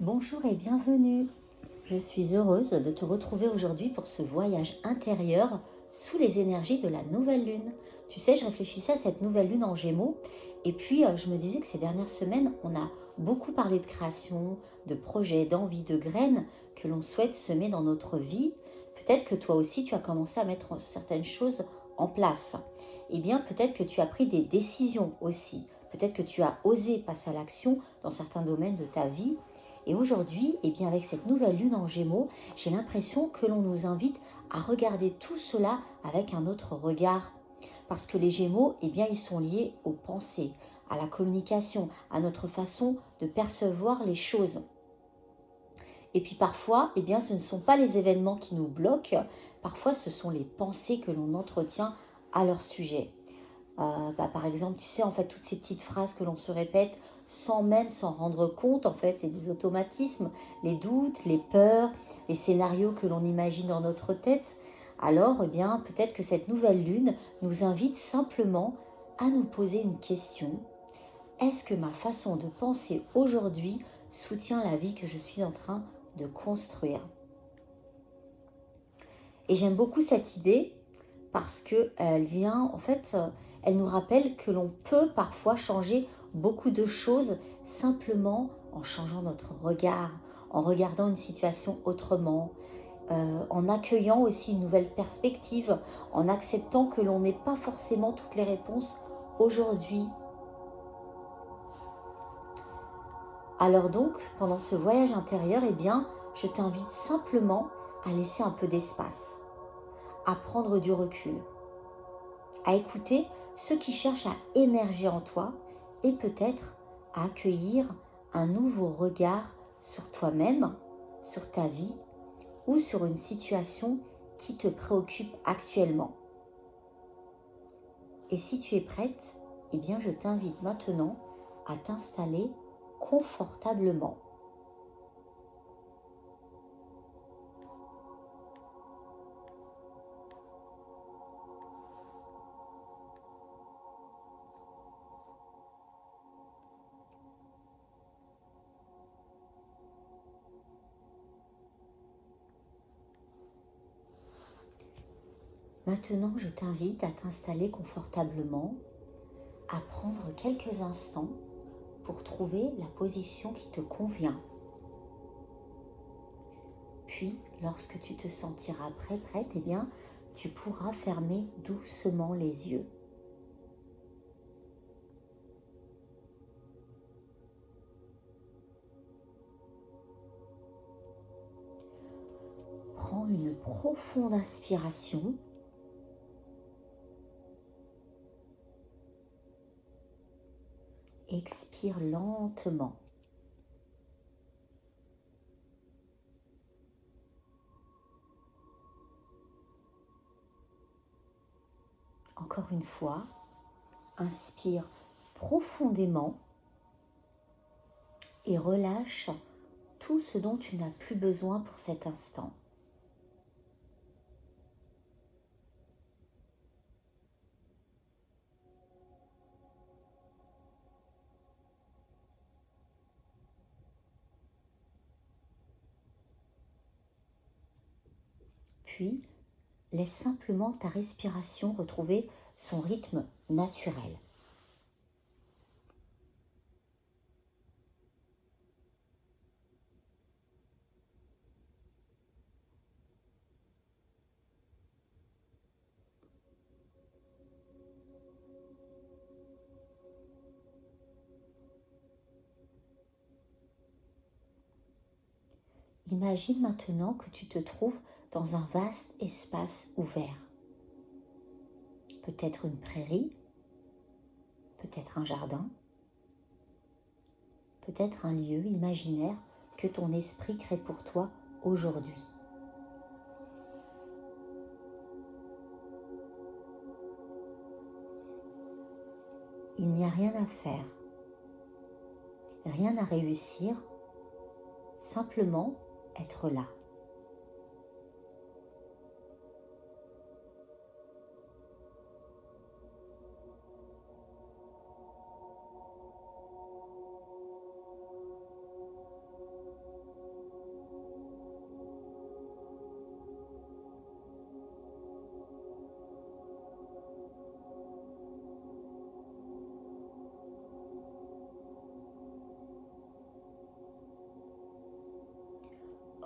Bonjour et bienvenue. Je suis heureuse de te retrouver aujourd'hui pour ce voyage intérieur sous les énergies de la nouvelle lune. Tu sais, je réfléchissais à cette nouvelle lune en Gémeaux et puis je me disais que ces dernières semaines, on a beaucoup parlé de création, de projets, d'envie, de graines que l'on souhaite semer dans notre vie. Peut-être que toi aussi, tu as commencé à mettre certaines choses en place. Eh bien, peut-être que tu as pris des décisions aussi. Peut-être que tu as osé passer à l'action dans certains domaines de ta vie. Et aujourd'hui, eh bien avec cette nouvelle lune en Gémeaux, j'ai l'impression que l'on nous invite à regarder tout cela avec un autre regard. Parce que les Gémeaux, eh bien, ils sont liés aux pensées, à la communication, à notre façon de percevoir les choses. Et puis parfois, eh bien, ce ne sont pas les événements qui nous bloquent, parfois ce sont les pensées que l'on entretient à leur sujet. Par exemple, tu sais, en fait, toutes ces petites phrases que l'on se répète sans même s'en rendre compte, en fait, c'est des automatismes, les doutes, les peurs, les scénarios que l'on imagine dans notre tête. Alors, eh bien, peut-être que cette nouvelle lune nous invite simplement à nous poser une question. Est-ce que ma façon de penser aujourd'hui soutient la vie que je suis en train de construire? Et j'aime beaucoup cette idée parce qu'elle vient, en fait, elle nous rappelle que l'on peut parfois changer beaucoup de choses simplement en changeant notre regard, en regardant une situation autrement, en accueillant aussi une nouvelle perspective, en acceptant que l'on n'ait pas forcément toutes les réponses aujourd'hui. Alors donc, pendant ce voyage intérieur, eh bien, je t'invite simplement à laisser un peu d'espace, à prendre du recul, à écouter ceux qui cherchent à émerger en toi et peut-être à accueillir un nouveau regard sur toi-même, sur ta vie ou sur une situation qui te préoccupe actuellement. Et si tu es prête, eh bien je t'invite maintenant à t'installer confortablement. Maintenant, je t'invite à t'installer confortablement, à prendre quelques instants pour trouver la position qui te convient. Puis, lorsque tu te sentiras prête, eh bien, tu pourras fermer doucement les yeux. Prends une profonde inspiration. Expire lentement. Encore une fois, inspire profondément et relâche tout ce dont tu n'as plus besoin pour cet instant. Puis, laisse simplement ta respiration retrouver son rythme naturel. Imagine maintenant que tu te trouves dans un vaste espace ouvert. Peut-être une prairie, peut-être un jardin, peut-être un lieu imaginaire que ton esprit crée pour toi aujourd'hui. Il n'y a rien à faire, rien à réussir, simplement être là.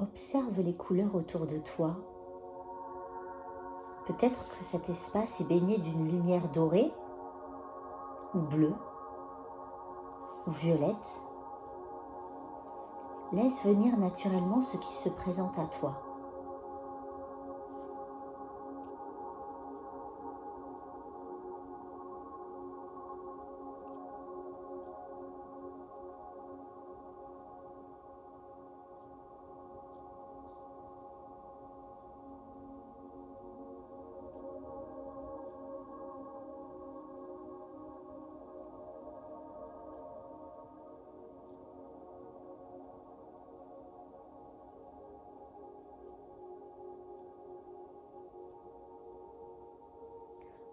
Observe les couleurs autour de toi. Peut-être que cet espace est baigné d'une lumière dorée, ou bleue, ou violette. Laisse venir naturellement ce qui se présente à toi.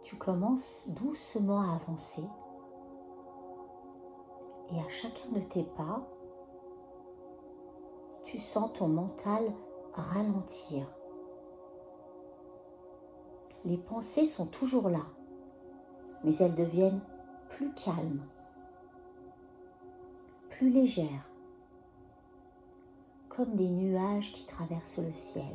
Tu commences doucement à avancer et à chacun de tes pas, tu sens ton mental ralentir. Les pensées sont toujours là, mais elles deviennent plus calmes, plus légères, comme des nuages qui traversent le ciel.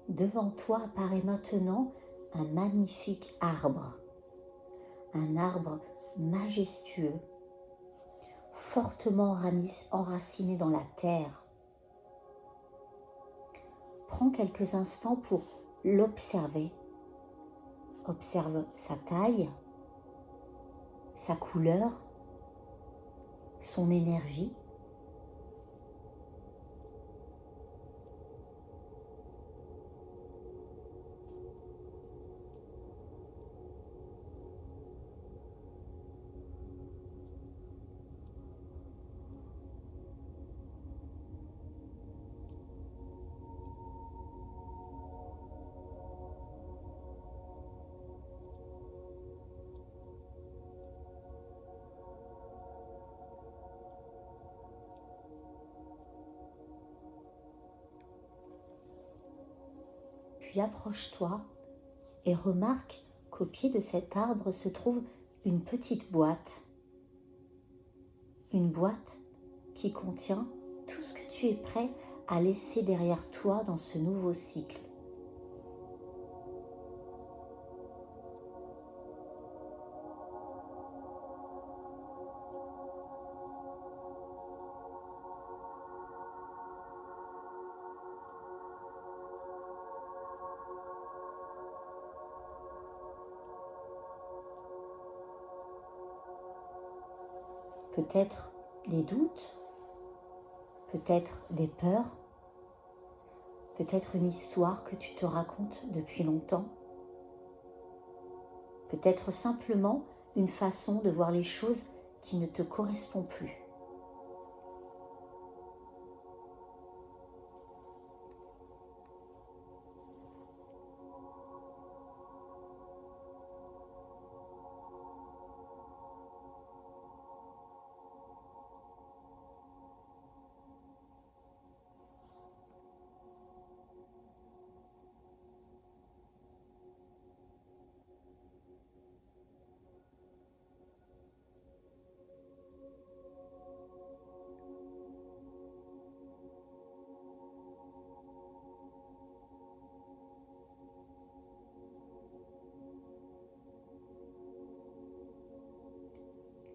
Devant toi apparaît maintenant un magnifique arbre, un arbre majestueux, fortement enraciné dans la terre. Prends quelques instants pour l'observer. Observe sa taille, sa couleur, son énergie. Puis approche-toi et remarque qu'au pied de cet arbre se trouve une petite boîte. Une boîte qui contient tout ce que tu es prêt à laisser derrière toi dans ce nouveau cycle. Peut-être des doutes, peut-être des peurs, peut-être une histoire que tu te racontes depuis longtemps, peut-être simplement une façon de voir les choses qui ne te correspond plus.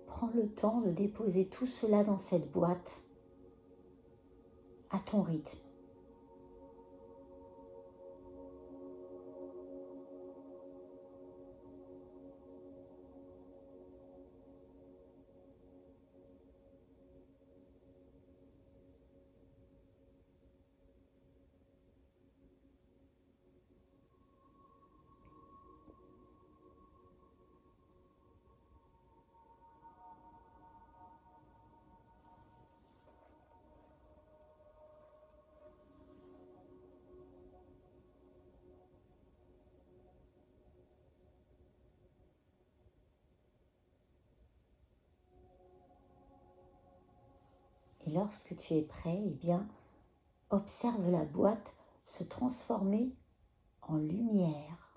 Prends le temps de déposer tout cela dans cette boîte, à ton rythme. lorsque tu es prêt, eh bien, observe la boîte se transformer en lumière.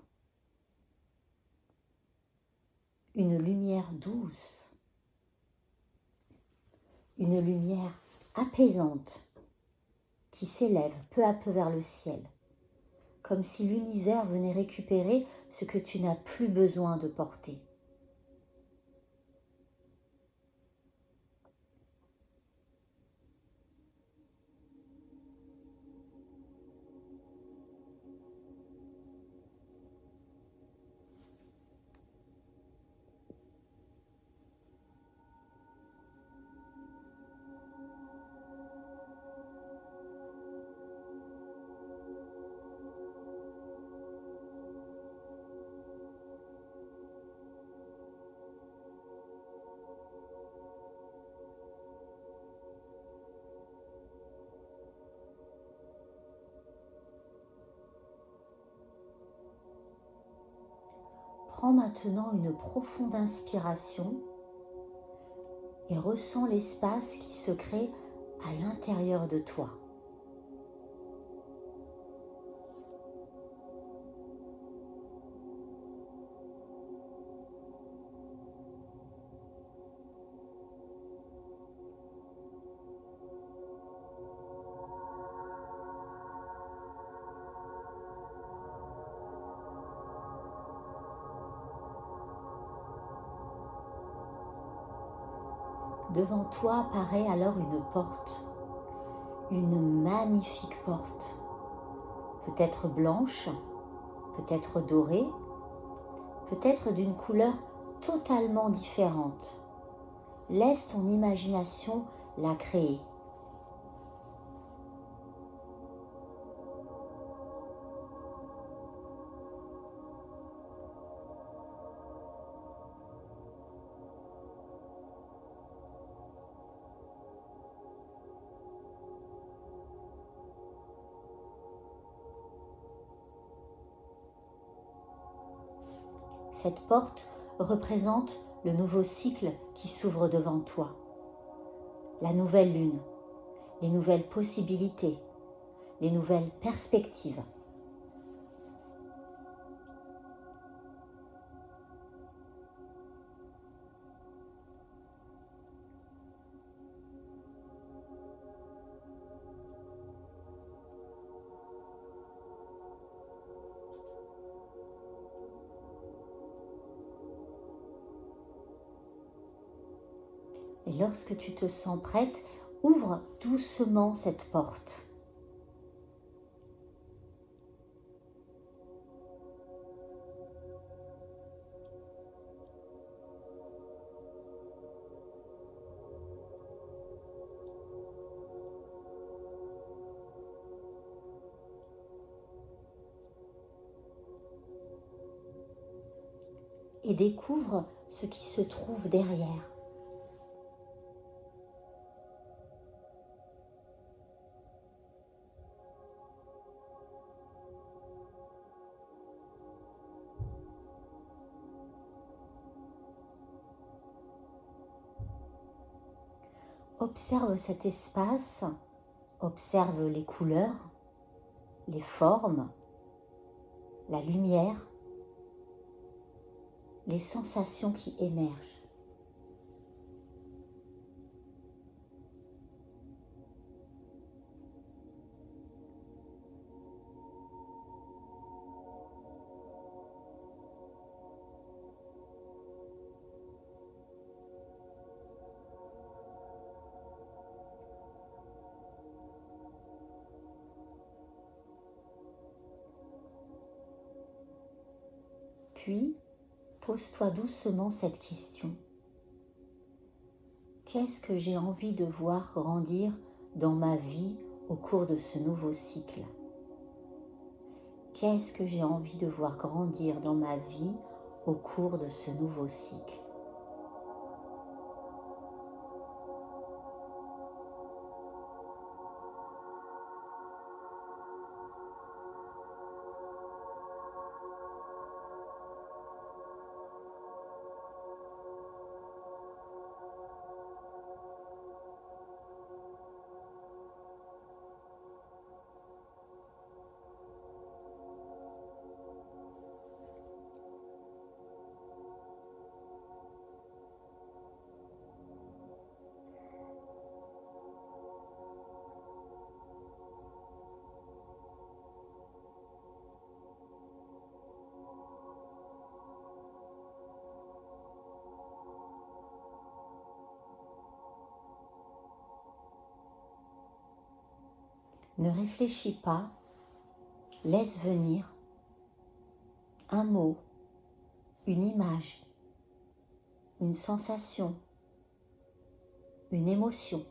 Une lumière douce, une lumière apaisante qui s'élève peu à peu vers le ciel, comme si l'univers venait récupérer ce que tu n'as plus besoin de porter. Prends maintenant une profonde inspiration et ressens l'espace qui se crée à l'intérieur de toi. Devant toi apparaît alors une magnifique porte, peut-être blanche, peut-être dorée, peut-être d'une couleur totalement différente. Laisse ton imagination la créer. Cette porte représente le nouveau cycle qui s'ouvre devant toi, la nouvelle lune, les nouvelles possibilités, les nouvelles perspectives. Et lorsque tu te sens prête, ouvre doucement cette porte. Et découvre ce qui se trouve derrière. Observe cet espace, observe les couleurs, les formes, la lumière, les sensations qui émergent. Puis, pose-toi doucement cette question. Qu'est-ce que j'ai envie de voir grandir dans ma vie au cours de ce nouveau cycle? Qu'est-ce que j'ai envie de voir grandir dans ma vie au cours de ce nouveau cycle? Ne réfléchis pas, laisse venir un mot, une image, une sensation, une émotion.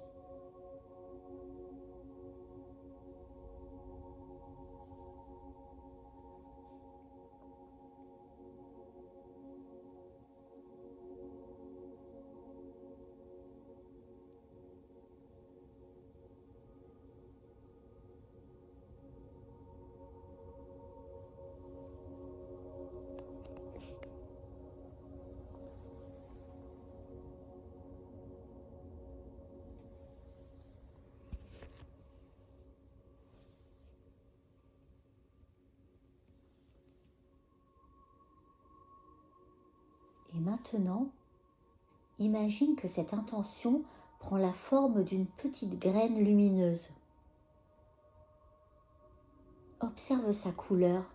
Et maintenant, imagine que cette intention prend la forme d'une petite graine lumineuse. Observe sa couleur,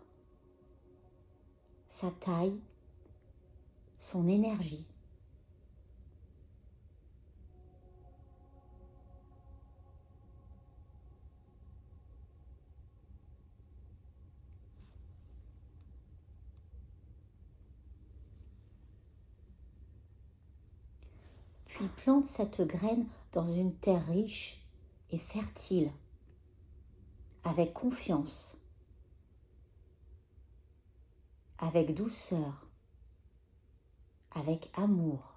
sa taille, son énergie. Puis plante cette graine dans une terre riche et fertile, avec confiance, avec douceur, avec amour.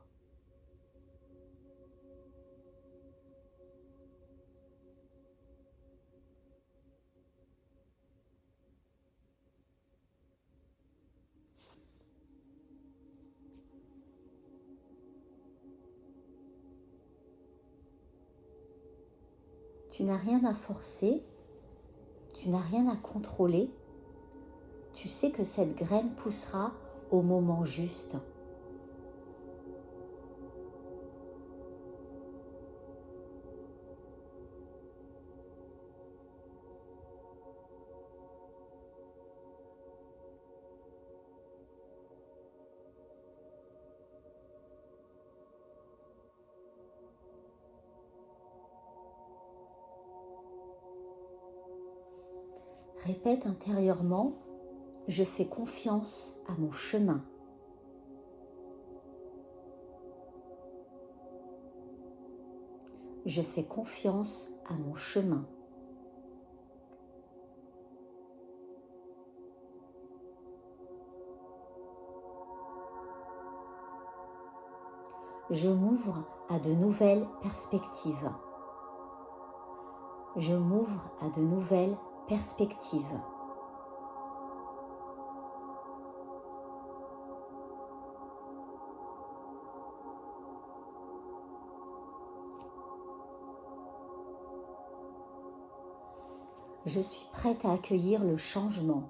Tu n'as rien à forcer, tu n'as rien à contrôler. Tu sais que cette graine poussera au moment juste. Répète intérieurement, je fais confiance à mon chemin. Je fais confiance à mon chemin. Je m'ouvre à de nouvelles perspectives. Je m'ouvre à de nouvelles perspectives. Je suis prête à accueillir le changement.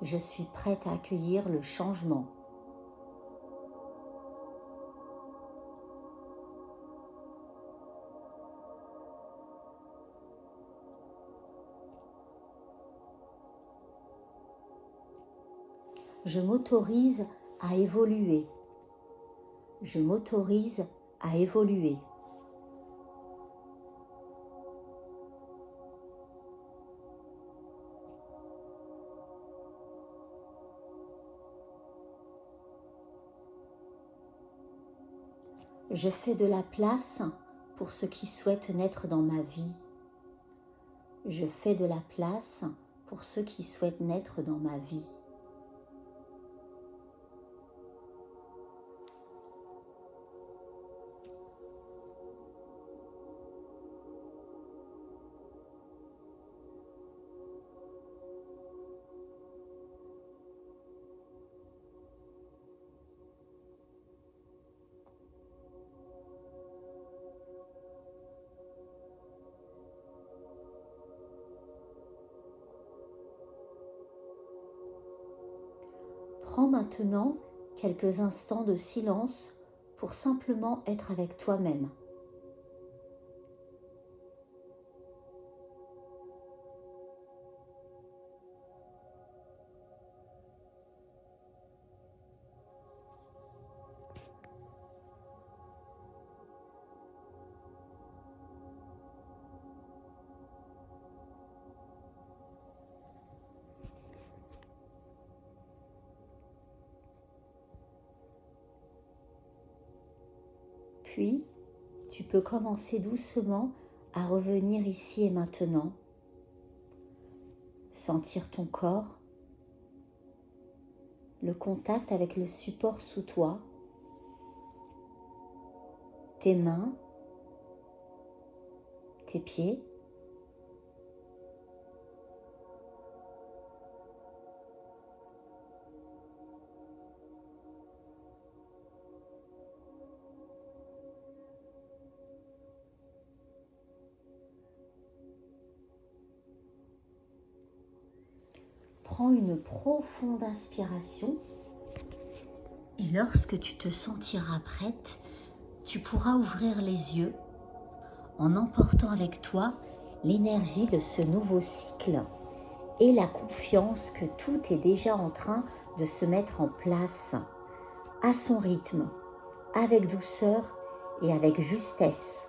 Je suis prête à accueillir le changement. Je m'autorise à évoluer. Je m'autorise à évoluer. Je fais de la place pour ceux qui souhaitent naître dans ma vie. Je fais de la place pour ceux qui souhaitent naître dans ma vie. Prends maintenant quelques instants de silence pour simplement être avec toi-même. Puis, tu peux commencer doucement à revenir ici et maintenant, sentir ton corps, le contact avec le support sous toi, tes mains, tes pieds. Prends une profonde inspiration et lorsque tu te sentiras prête, tu pourras ouvrir les yeux en emportant avec toi l'énergie de ce nouveau cycle et la confiance que tout est déjà en train de se mettre en place à son rythme, avec douceur et avec justesse.